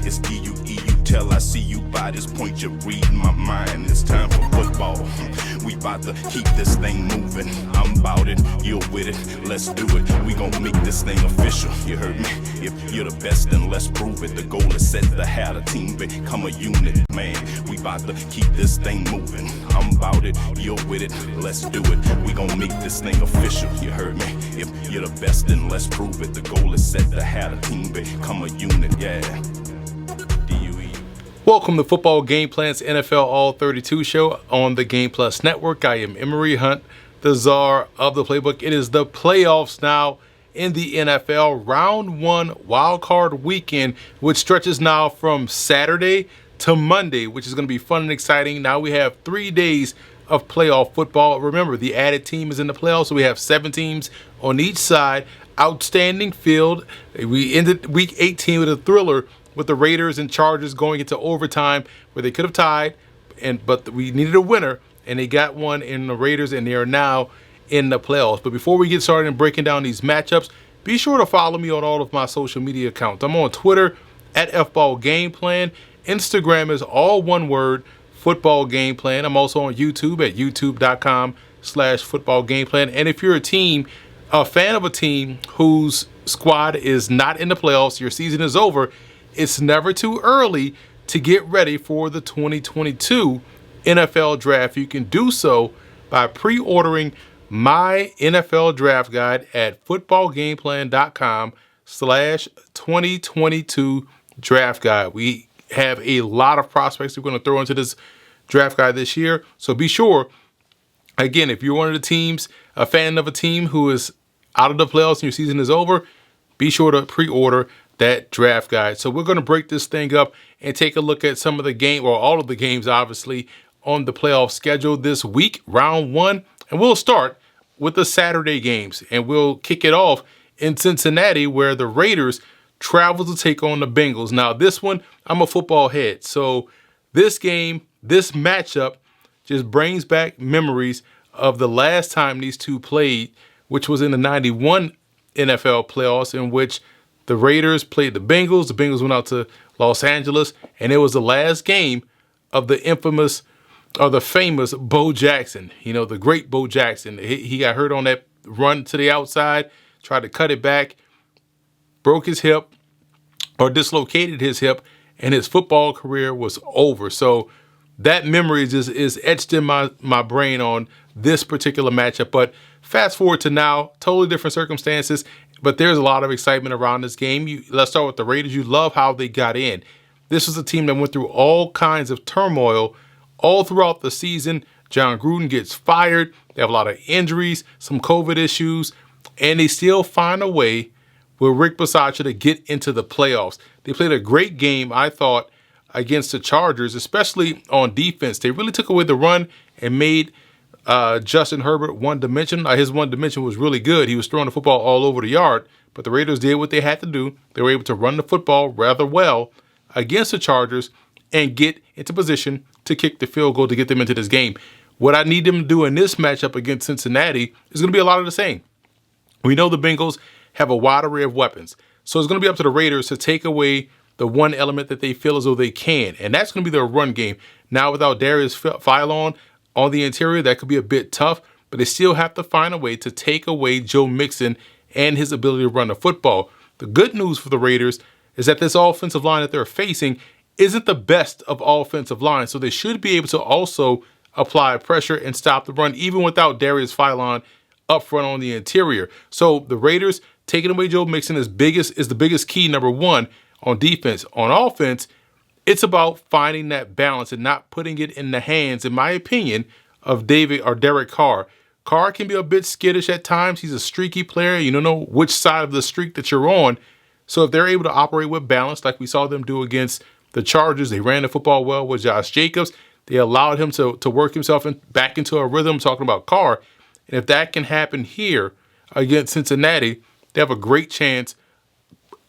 It's D-U-E-U tell. I see you by this point, you're reading my mind. It's time for football. We about to keep this thing moving. I'm about it, you're with it, let's do it. We gon' make this thing official, you heard me? If you're the best, then let's prove it. The goal is set to have a team become a unit, man. We about to keep this thing moving. I'm about it, you're with it, let's do it. We gon' make this thing official, you heard me? If you're the best, then let's prove it. The goal is set to have a team become a unit, yeah. Welcome to Football Game Plan's NFL All-32 show on the Game Plus Network. I am Emery Hunt, the czar of the playbook. It is the playoffs now in the NFL. Round 1 wild card weekend, which stretches now from Saturday to Monday, which is going to be fun and exciting. Now we have 3 days of playoff football. Remember, the added team is in the playoffs, so we have 7 teams on each side. Outstanding field. We ended week 18 with a thriller, with the Raiders and Chargers going into overtime where they could have tied, but we needed a winner, and they got one in the Raiders, and they are now in the playoffs. But before we get started in breaking down these matchups, be sure to follow me on all of my social media accounts. I'm on Twitter at FBallGamePlan. Instagram is all one word, Football Game Plan. I'm also on YouTube at youtube.com/footballgameplan. And if you're a fan of a team whose squad is not in the playoffs, your season is over, it's never too early to get ready for the 2022 NFL Draft. You can do so by pre-ordering my NFL Draft Guide at footballgameplan.com/2022 Draft Guide. We have a lot of prospects we're going to throw into this draft guide this year. So be sure, again, if you're one of the teams, a fan of a team who is out of the playoffs and your season is over, be sure to pre-order that draft guide. So we're going to break this thing up and take a look at some of the game, or all of the games, obviously, on the playoff schedule this week, round 1. And we'll start with the Saturday games, and we'll kick it off in Cincinnati, where the Raiders travel to take on the Bengals. Now, this one, I'm a football head, so this game, this matchup, just brings back memories of the last time these two played, which was in the 91 NFL playoffs, in which the Raiders played the Bengals. The Bengals went out to Los Angeles, and it was the last game of the famous Bo Jackson. You know, the great Bo Jackson. He got hurt on that run to the outside, tried to cut it back, broke his hip, or dislocated his hip, and his football career was over. So that memory is etched in my brain on this particular matchup. But fast forward to now, totally different circumstances, but there's a lot of excitement around this game. Let's start with the Raiders. You love how they got in. This was a team that went through all kinds of turmoil all throughout the season. John Gruden gets fired. They have a lot of injuries, some COVID issues, and they still find a way with Rick Bisaccia to get into the playoffs. They played a great game, I thought, against the Chargers, especially on defense. They really took away the run and made Justin Herbert one-dimensional. His one dimension was really good. He was throwing the football all over the yard, but the Raiders did what they had to do. They were able to run the football rather well against the Chargers and get into position to kick the field goal to get them into this game. What I need them to do in this matchup against Cincinnati is going to be a lot of the same. We know the Bengals have a wide array of weapons, so it's going to be up to the Raiders to take away the one element that they feel as though they can, and that's going to be their run game. Now, without Darius Philon on the interior, that could be a bit tough, but they still have to find a way to take away Joe Mixon and his ability to run the football. The good news for the Raiders is that this offensive line that they're facing isn't the best of offensive lines, so they should be able to also apply pressure and stop the run, even without Darius Philon up front on the interior. So the Raiders taking away Joe Mixon is the biggest key, number one, on defense. On offense, it's about finding that balance and not putting it in the hands, in my opinion, of Derek Carr. Carr can be a bit skittish at times. He's a streaky player. You don't know which side of the streak that you're on. So if they're able to operate with balance, like we saw them do against the Chargers, they ran the football well with Josh Jacobs. They allowed him to work himself back into a rhythm, talking about Carr. And if that can happen here against Cincinnati, they have a great chance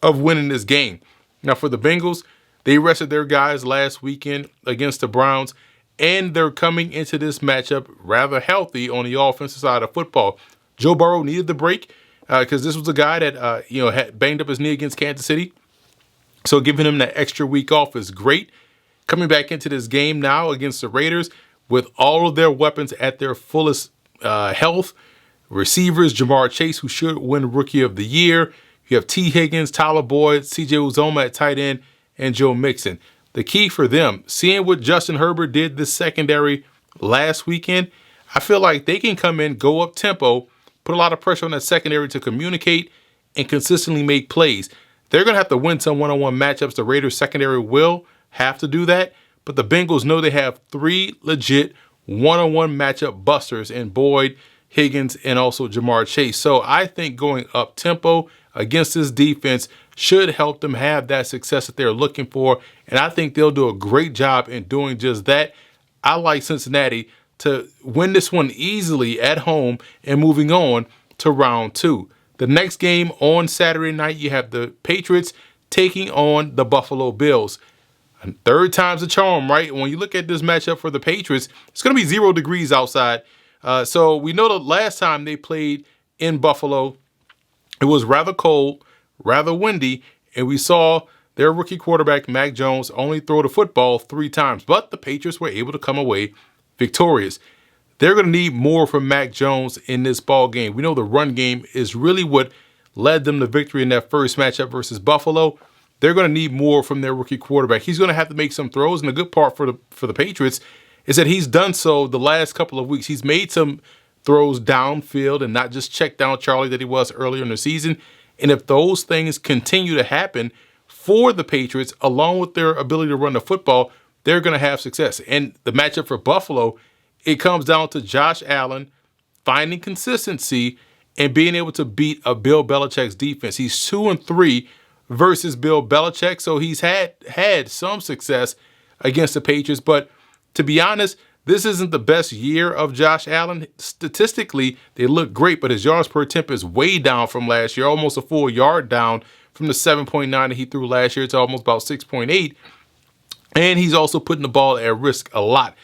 of winning this game. Now, for the Bengals, they rested their guys last weekend against the Browns, and they're coming into this matchup rather healthy on the offensive side of football. Joe Burrow needed the break because this was a guy that had banged up his knee against Kansas City. So giving him that extra week off is great. Coming back into this game now against the Raiders with all of their weapons at their fullest health. Receivers, Jamar Chase, who should win Rookie of the Year. You have T. Higgins, Tyler Boyd, CJ Uzoma at tight end, and Joe Mixon. The key for them, seeing what Justin Herbert did this secondary last weekend, I feel like they can come in, go up tempo, put a lot of pressure on that secondary to communicate and consistently make plays. They're going to have to win some one-on-one matchups. The Raiders secondary will have to do that, but the Bengals know they have 3 legit one-on-one matchup busters in Boyd, Higgins, and also Jamar Chase. So I think going up tempo against this defense should help them have that success that they're looking for, and I think they'll do a great job in doing just that. I like Cincinnati to win this one easily at home and moving on to round 2. The next game on Saturday night, you have the Patriots taking on the Buffalo Bills. And third time's a charm, right? When you look at this matchup for the Patriots, it's going to be 0 degrees outside. So we know the last time they played in Buffalo, it was rather cold, rather windy, and we saw their rookie quarterback, Mac Jones, only throw the football 3 times. But the Patriots were able to come away victorious. They're going to need more from Mac Jones in this ball game. We know the run game is really what led them to victory in that first matchup versus Buffalo. They're going to need more from their rookie quarterback. He's going to have to make some throws, and the good part for the Patriots is that he's done so the last couple of weeks. He's made some throws downfield and not just check down Charlie that he was earlier in the season. And if those things continue to happen for the Patriots, along with their ability to run the football, they're going to have success. And the matchup for Buffalo, it comes down to Josh Allen finding consistency and being able to beat a Bill Belichick's defense. He's 2-3 versus Bill Belichick, so he's had some success against the Patriots. But to be honest, this isn't the best year of Josh Allen. Statistically, they look great, but his yards per attempt is way down from last year, almost a full yard down from the 7.9 that he threw last year to almost about 6.8. And he's also putting the ball at risk a lot.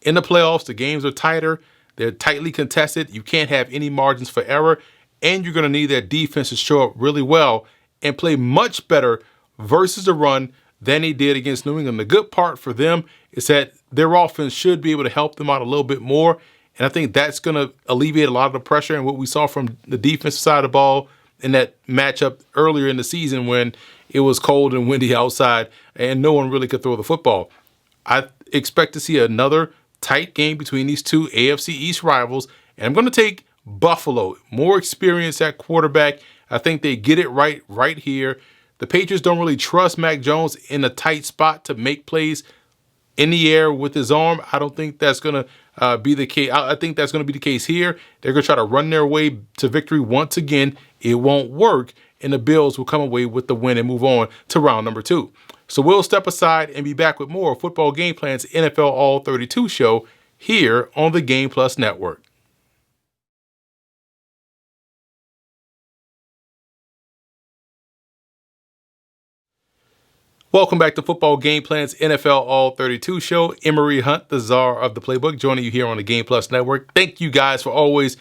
In the playoffs, the games are tighter. They're tightly contested. You can't have any margins for error. And you're going to need that defense to show up really well and play much better versus the run than he did against New England. The good part for them is that their offense should be able to help them out a little bit more. And I think that's going to alleviate a lot of the pressure and what we saw from the defensive side of the ball in that matchup earlier in the season when it was cold and windy outside and no one really could throw the football. I expect to see another tight game between these two AFC East rivals, and I'm going to take Buffalo. More experience at quarterback. I think they get it right here. The Patriots don't really trust Mac Jones in a tight spot to make plays in the air with his arm. I don't think that's going to be the case. I think that's going to be the case here. They're going to try to run their way to victory once again. It won't work, and the Bills will come away with the win and move on to round number 2. So we'll step aside and be back with more Football Game Plan's NFL All-32 show here on the Game Plus Network. Welcome back to Football Game Plan's NFL All-32 show. Emery Hunt, the czar of the playbook, joining you here on the Game Plus Network. Thank you guys for always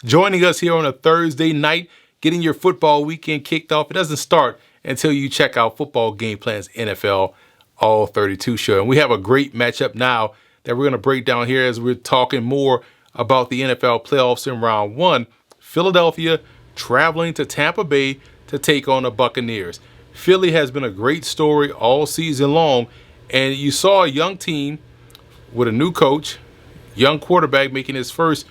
joining us here on a Thursday night, getting your football weekend kicked off. It doesn't start until you check out Football Game Plan's NFL All-32 show. And we have a great matchup now that we're going to break down here as we're talking more about the NFL playoffs in round 1. Philadelphia traveling to Tampa Bay to take on the Buccaneers. Philly has been a great story all season long, and you saw a young team with a new coach, young quarterback making his first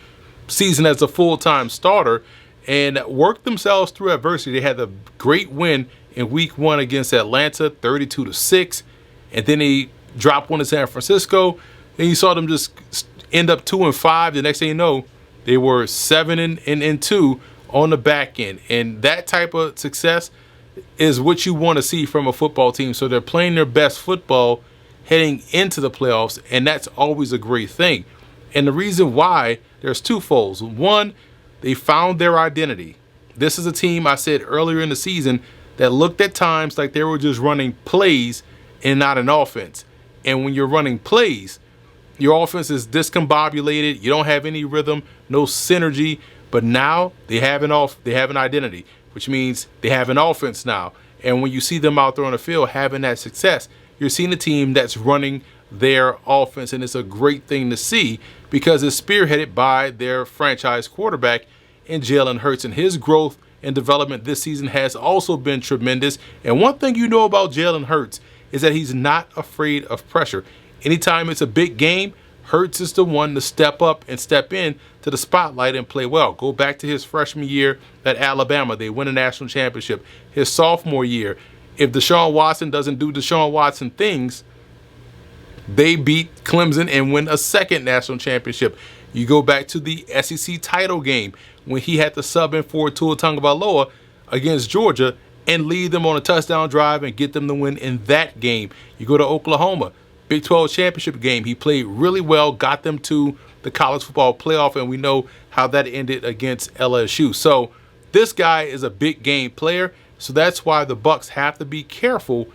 season as a full-time starter, and worked themselves through adversity. They had a great win in week 1 against Atlanta, 32-6, and then they dropped one to San Francisco. Then you saw them just end up 2-5. The next thing you know, they were 7-2 on the back end, and that type of success is what you want to see from a football team. So they're playing their best football heading into the playoffs, and that's always a great thing. And the reason why, there's twofolds. One, they found their identity. This is a team, I said earlier in the season, that looked at times like they were just running plays and not an offense. And when you're running plays, your offense is discombobulated. You don't have any rhythm, no synergy. But now they have an identity, which means they have an offense now. And when you see them out there on the field having that success, you're seeing a team that's running their offense, and it's a great thing to see because it's spearheaded by their franchise quarterback in Jalen Hurts, and his growth and development this season has also been tremendous. And one thing you know about Jalen Hurts is that he's not afraid of pressure. Anytime it's a big game, Hurts is the one to step up and step in to the spotlight and play well. Go back to his freshman year at Alabama. They win a national championship. His sophomore year, if Deshaun Watson doesn't do Deshaun Watson things, they beat Clemson and win a second national championship. You go back to the SEC title game when he had to sub in for Tua Tagovailoa against Georgia and lead them on a touchdown drive and get them to win in that game. You go to Oklahoma, Big 12 championship game. He played really well, got them to the college football playoff, and we know how that ended against LSU. So this guy is a big game player, so that's why the Bucs have to be careful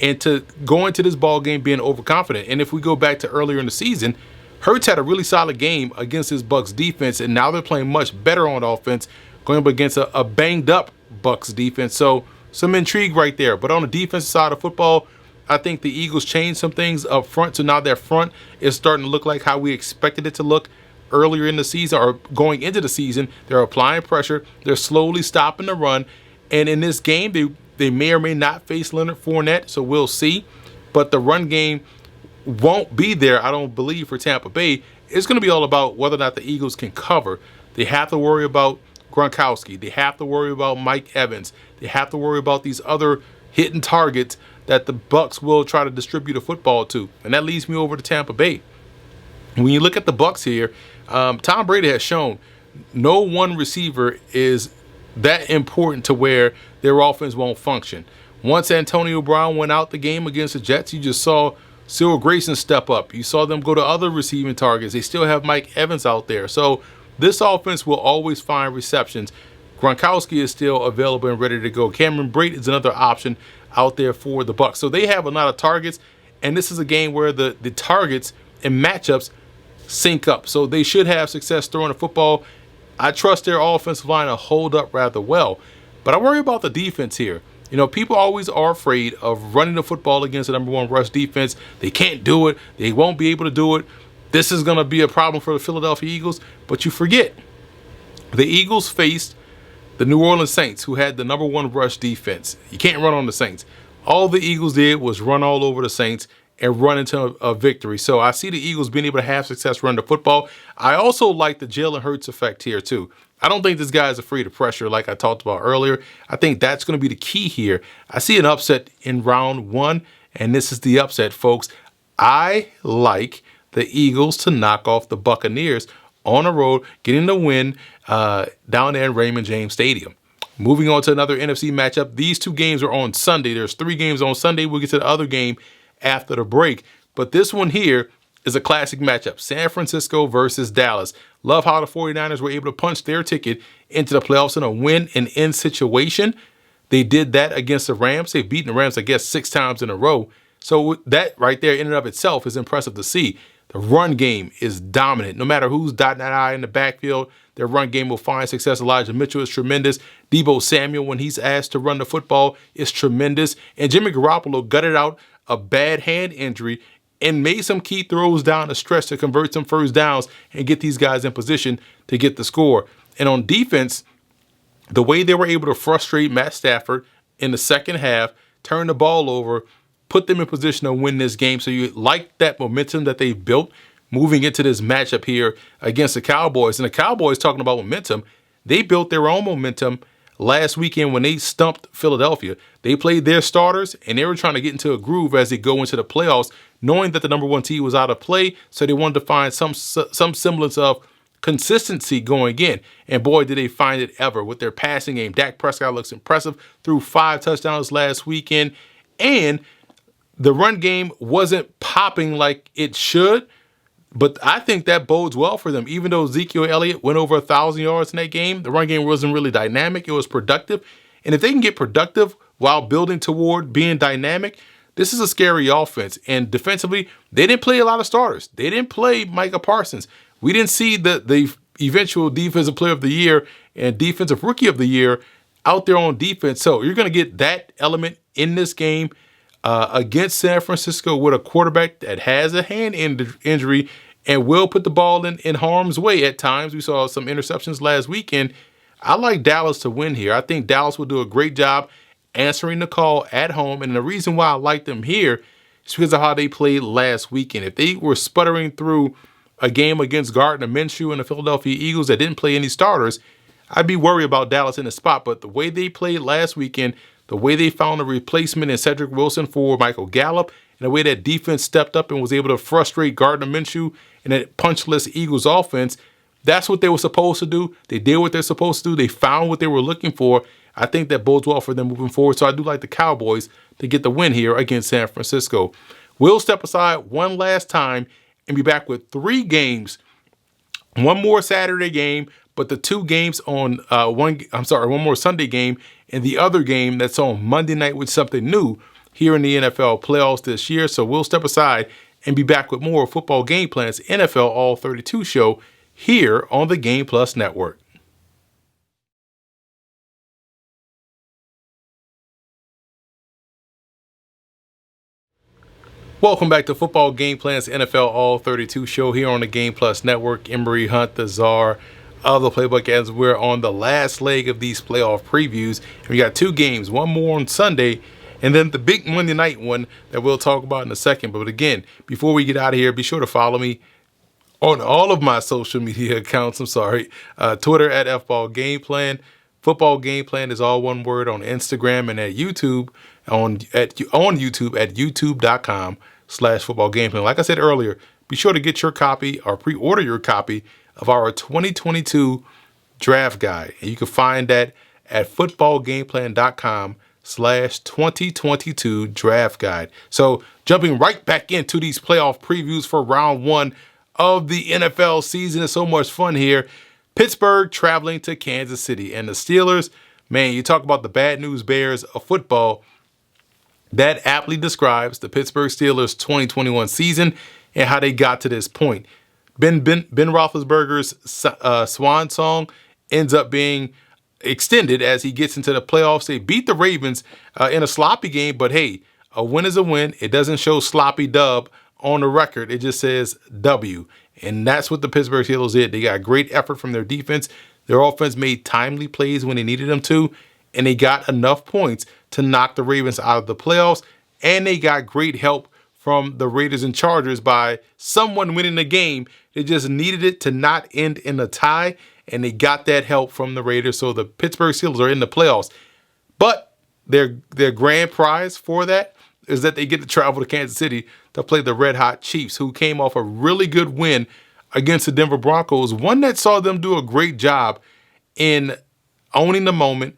and to go into this ball game being overconfident. And if we go back to earlier in the season, Hurts had a really solid game against his Bucs defense, and now they're playing much better on offense, going up against a banged up Bucs defense. So some intrigue right there. But on the defensive side of football, I think the Eagles changed some things up front, so now their front is starting to look like how we expected it to look earlier in the season or going into the season. They're applying pressure. They're slowly stopping the run. And in this game, they may or may not face Leonard Fournette, so we'll see. But the run game won't be there, I don't believe, for Tampa Bay. It's going to be all about whether or not the Eagles can cover. They have to worry about Gronkowski. They have to worry about Mike Evans. They have to worry about these other hidden targets that the Bucs will try to distribute the football to. And that leads me over to Tampa Bay. When you look at the Bucs here, Tom Brady has shown no one receiver is that important to where their offense won't function. Once Antonio Brown went out the game against the Jets, you just saw Cyril Grayson step up. You saw them go to other receiving targets. They still have Mike Evans out there. So this offense will always find receptions. Gronkowski is still available and ready to go. Cameron Brate is another option out there for the Bucs. So they have a lot of targets, and this is a game where the targets and matchups sync up. So they should have success throwing the football. I trust their offensive line to hold up rather well. But I worry about the defense here. You know, people always are afraid of running the football against the number one rush defense. They can't do it. They won't be able to do it. This is going to be a problem for the Philadelphia Eagles. But you forget, the Eagles faced the New Orleans Saints, who had the number one rush defense. You can't run on the Saints. All the Eagles did was run all over the Saints and run into a victory. So I see the Eagles being able to have success running the football. I also like the Jalen Hurts effect here too. I don't think this guy is afraid of pressure like I talked about earlier. I think that's going to be the key here. I see an upset in round one, and this is the upset, folks. I like the Eagles to knock off the Buccaneers on the road, getting the win down there in Raymond James Stadium. Moving on to another NFC matchup. These two games are on Sunday. There's 3 games on Sunday. We'll get to the other game after the break. But this one here is a classic matchup. San Francisco versus Dallas. Love how the 49ers were able to punch their ticket into the playoffs in a win-and-end situation. They did that against the Rams. They've beaten the Rams, I guess, 6 times in a row. So that right there in and of itself is impressive to see. The run game is dominant. No matter who's dotting that I in the backfield, their run game will find success. Elijah Mitchell is tremendous. Deebo Samuel, when he's asked to run the football, is tremendous. And Jimmy Garoppolo gutted out a bad hand injury and made some key throws down the stretch to convert some first downs and get these guys in position to get the score. And on defense, the way they were able to frustrate Matt Stafford in the second half, turn the ball over, put them in position to win this game. So you like that momentum that they've built moving into this matchup here against the Cowboys. And the Cowboys, talking about momentum, they built their own momentum last weekend when they stumped Philadelphia. They played their starters, and they were trying to get into a groove as they go into the playoffs, knowing that the number one team was out of play. So they wanted to find some semblance of consistency going in. And boy, did they find it ever with their passing game. Dak Prescott looks impressive, threw 5 touchdowns last weekend. And the run game wasn't popping like it should, but I think that bodes well for them. Even though Ezekiel Elliott went over 1,000 yards in that game, the run game wasn't really dynamic. It was productive. And if they can get productive while building toward being dynamic, this is a scary offense. And defensively, they didn't play a lot of starters. They didn't play Micah Parsons. We didn't see the eventual Defensive Player of the Year and Defensive Rookie of the Year out there on defense. So you're going to get that element in this game against San Francisco with a quarterback that has a hand injury and will put the ball in harm's way at times. We saw some interceptions last weekend. I like Dallas to win here. I think Dallas will do a great job answering the call at home. And the reason why I like them here is because of how they played last weekend. If they were sputtering through a game against Gardner Minshew and the Philadelphia Eagles that didn't play any starters, I'd be worried about Dallas in the spot. But the way they played last weekend, the way they found a replacement in Cedric Wilson for Michael Gallup, and the way that defense stepped up and was able to frustrate Gardner Minshew and that punchless Eagles offense, that's what they were supposed to do. They did what they're supposed to do. They found what they were looking for. I think that bodes well for them moving forward. So I do like the Cowboys to get the win here against San Francisco. We'll step aside one last time and be back with 3 games. One more Saturday game, but the 2 games on one more Sunday game, and the other game that's on Monday night with something new here in the NFL playoffs this year. So we'll step aside and be back with more Football Game Plan's NFL All-32 show here on the Game Plus Network. Welcome back to Football Game Plan's NFL All-32 show here on the Game Plus Network. Emery Hunt, the czar of the playbook, as we're on the last leg of these playoff previews. And we got 2 games, one more on Sunday, and then the big Monday night one that we'll talk about in a second. But again, before we get out of here, be sure to follow me on all of my social media accounts. Twitter at FBallGamePlan. Football Game Plan is all one word on Instagram and at YouTube on YouTube at youtube.com/footballgameplan. Like I said earlier, be sure to get your copy or pre-order your copy of our 2022 draft guide. And you can find that at footballgameplan.com/2022 draft guide. So jumping right back into these playoff previews for round 1 of the NFL season. It's so much fun here. Pittsburgh traveling to Kansas City, and the Steelers, man, you talk about the bad news bears of football. That aptly describes the Pittsburgh Steelers 2021 season and how they got to this point. Ben Roethlisberger's swan song ends up being extended as he gets into the playoffs. They beat the Ravens in a sloppy game, but hey, a win is a win. It doesn't show sloppy dub on the record. It just says W. And that's what the Pittsburgh Steelers did. They got great effort from their defense. Their offense made timely plays when they needed them to, and they got enough points to knock the Ravens out of the playoffs. And they got great help from the Raiders and Chargers by someone winning the game. They just needed it to not end in a tie, and they got that help from the Raiders. So the Pittsburgh Steelers are in the playoffs. But their grand prize for that is that they get to travel to Kansas City to play the Red Hot Chiefs, who came off a really good win against the Denver Broncos, one that saw them do a great job in owning the moment,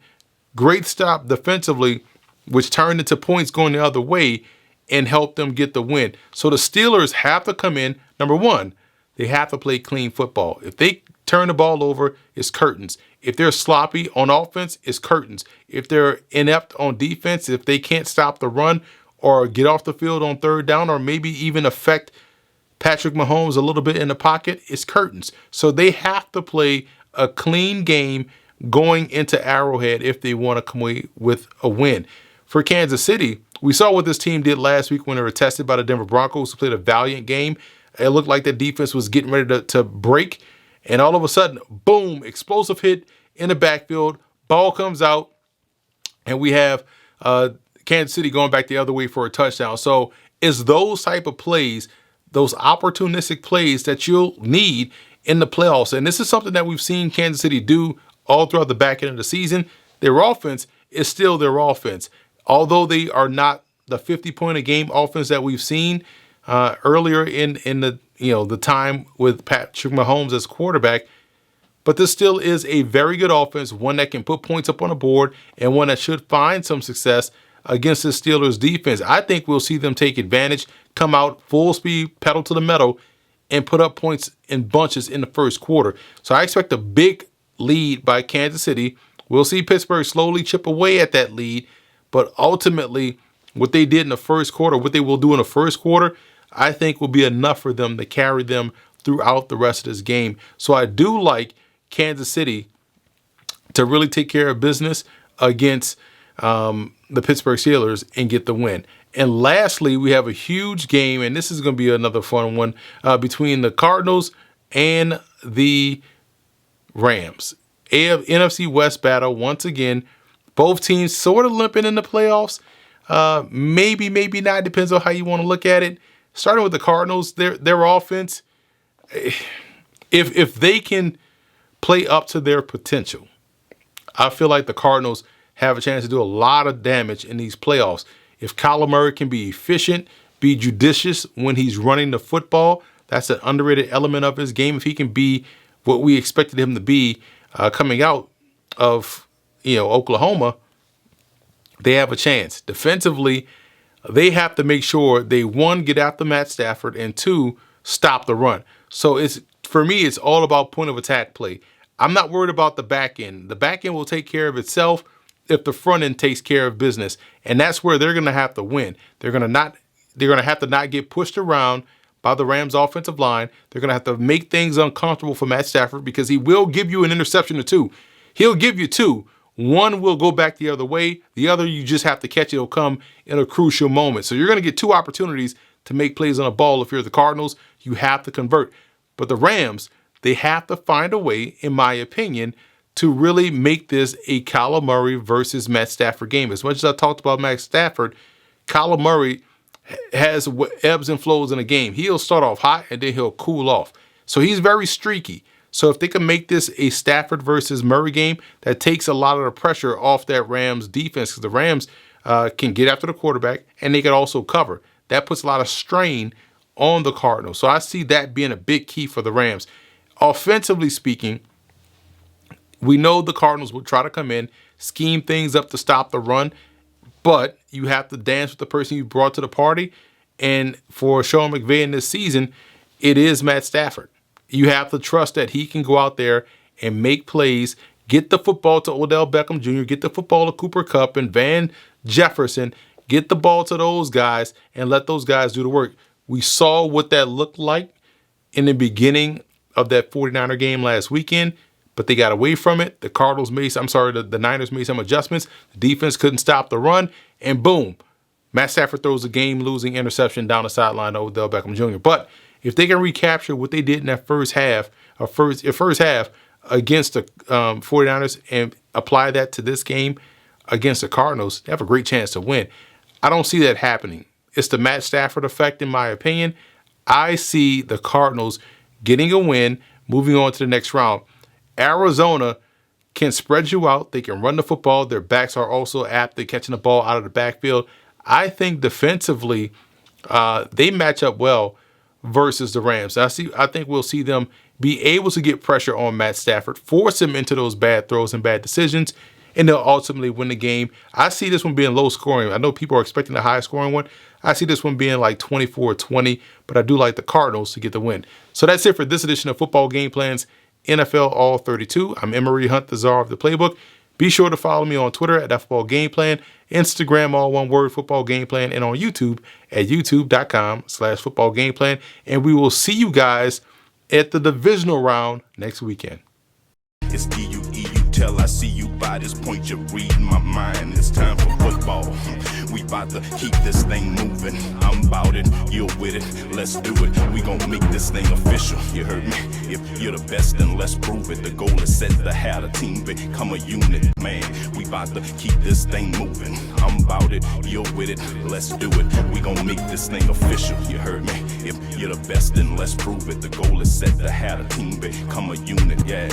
great stop defensively, which turned into points going the other way and helped them get the win. So the Steelers have to come in. Number one, they have to play clean football. If they turn the ball over, it's curtains. If they're sloppy on offense, it's curtains. If they're inept on defense, if they can't stop the run or get off the field on third down, or maybe even affect Patrick Mahomes a little bit in the pocket, it's curtains. So they have to play a clean game going into Arrowhead if they want to come away with a win. For Kansas City, we saw what this team did last week when they were tested by the Denver Broncos, who played a valiant game. It looked like the defense was getting ready to break, and all of a sudden, boom, explosive hit in the backfield, ball comes out, and we have Kansas City going back the other way for a touchdown. So it's those type of plays, those opportunistic plays that you'll need in the playoffs. And this is something that we've seen Kansas City do all throughout the back end of the season. Their offense is still their offense. Although they are not the 50-point-a-game offense that we've seen earlier in the time with Patrick Mahomes as quarterback, but this still is a very good offense, one that can put points up on the board and one that should find some success against the Steelers defense. I think we'll see them take advantage, come out full speed, pedal to the metal, and put up points in bunches in the first quarter. So I expect a big lead by Kansas City. We'll see Pittsburgh slowly chip away at that lead, but ultimately what they did in the first quarter, what they will do in the first quarter, I think will be enough for them to carry them throughout the rest of this game. So I do like Kansas City to really take care of business against the Pittsburgh Steelers and get the win. And lastly, we have a huge game, and this is going to be another fun one, between the Cardinals and the Rams. NFC West battle once again. Both teams sort of limping in the playoffs. Maybe not. Depends on how you want to look at it. Starting with the Cardinals, their offense, if they can play up to their potential, I feel like the Cardinals have a chance to do a lot of damage in these playoffs. If Kyler Murray can be efficient, be judicious when he's running the football, that's an underrated element of his game. If he can be what we expected him to be coming out of Oklahoma, they have a chance. Defensively, they have to make sure they, one, get after Matt Stafford, and two, stop the run. So for me, it's all about point of attack play. I'm not worried about the back end. The back end will take care of itself if the front end takes care of business. And that's where they're going to have to win. They're going to have to not get pushed around by the Rams offensive line. They're going to have to make things uncomfortable for Matt Stafford, because he will give you an interception or two. He'll give you two. One will go back the other way. The other, you just have to catch it. It'll come in a crucial moment. So you're going to get two opportunities to make plays on a ball. If you're the Cardinals, you have to convert. But the Rams, they have to find a way, in my opinion, to really make this a Kyler Murray versus Matt Stafford game. As much as I talked about Matt Stafford, Kyler Murray has ebbs and flows in a game. He'll start off hot and then he'll cool off. So he's very streaky. So if they can make this a Stafford versus Murray game, that takes a lot of the pressure off that Rams defense, because the Rams can get after the quarterback and they can also cover. That puts a lot of strain on the Cardinals. So I see that being a big key for the Rams. Offensively speaking, we know the Cardinals will try to come in, scheme things up to stop the run, but you have to dance with the person you brought to the party. And for Sean McVay in this season, it is Matt Stafford. You have to trust that he can go out there and make plays, get the football to Odell Beckham Jr., get the football to Cooper Kupp and Van Jefferson, get the ball to those guys and let those guys do the work. We saw what that looked like in the beginning of that 49er game last weekend, but they got away from it. The Niners made some adjustments. The defense couldn't stop the run, and boom, Matt Stafford throws a game-losing interception down the sideline to Odell Beckham Jr. But if they can recapture what they did in that first half against the 49ers and apply that to this game against the Cardinals, they have a great chance to win. I don't see that happening. It's the Matt Stafford effect, in my opinion. I see the Cardinals getting a win, moving on to the next round. Arizona can spread you out. They can run the football. Their backs are also apt at catching the ball out of the backfield. I think defensively, they match up well versus the Rams. I think we'll see them be able to get pressure on Matt Stafford, force him into those bad throws and bad decisions, and they'll ultimately win the game. I see this one being low scoring. I know people are expecting a high scoring one. I see this one being like 24-20, but I do like the Cardinals to get the win. So that's it for this edition of Football Game Plan's NFL All-32. I'm Emery Hunt, the czar of the playbook. Be sure to follow me on Twitter at Football Game Plan, Instagram, all one word, Football Game Plan, and on YouTube at youtube.com/Football Game Plan. And we will see you guys at the divisional round next weekend. It's D-U-E-U till I see you by this point. You're reading my mind. It's time for football. We about to keep this thing moving. I'm about it. You're with it. Let's do it. We gon' make this thing official. You heard me? If you're the best, then let's prove it. The goal is set to have a team become a unit. Man, we about to keep this thing moving. I'm about it. You're with it. Let's do it. We gon' make this thing official. You heard me? If you're the best, then let's prove it. The goal is set to have a team become a unit. Yeah.